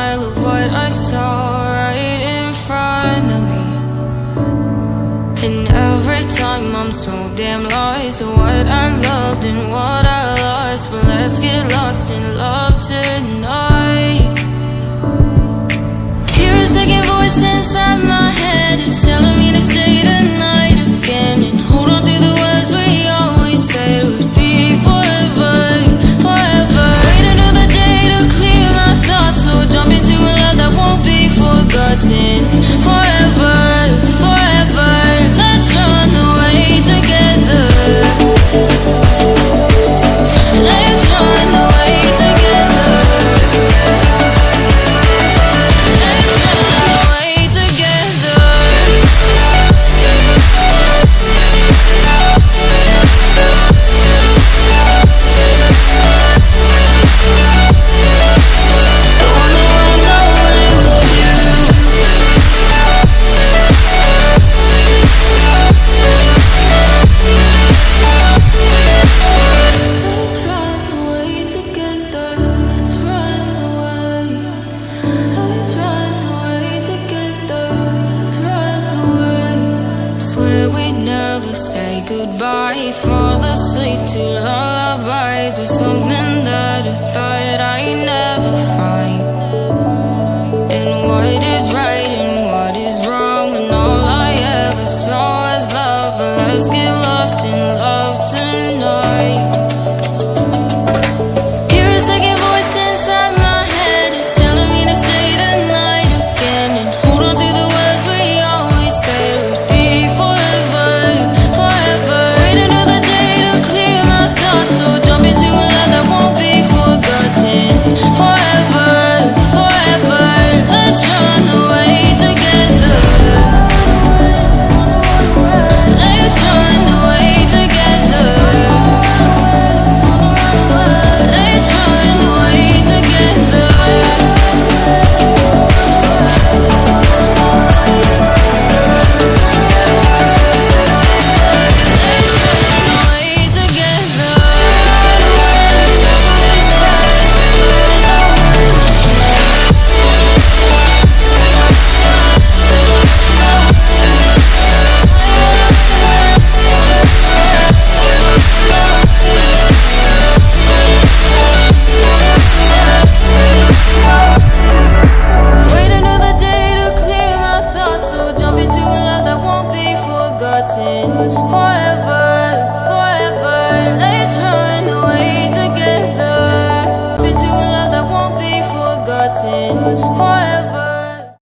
denial of what I saw right in front of me. And every time I'm so damn lost to what I loved and what I lost. But let's get lost in love tonight. Hear a second voice inside my head, it's telling me to say the night again, and hold on to the words we always said would be forever, forever. Wait another day to clear my thoughts, so jump into a love that won't be forgotten. Forever, forever, let's run away together. Let's run away together. Let's run away together. I wanna run away with you. Let's run away together. Let's run away. Let's run away together. Let's run away. Swear we'd never say goodbye. Fall asleep to lullabies with something that I thought I'd never find. And what is right and what is wrong, and all I ever saw was love. But let's get lost in love tonight. Hear a second voice inside my head, it's telling me to say the night again, and hold on to the words we always said would be forever, forever. Wait another day to clear my thoughts, so jump into a love that won't be forgotten. Forever, forever, let's run away together. Let's run away together. Let's run away together. Let's run away together. Wait another day to clear my thoughts, so jump into a love that won't be forgotten. Forever, forever, let's run away together. Jump into a love that won't be forgotten. Forever.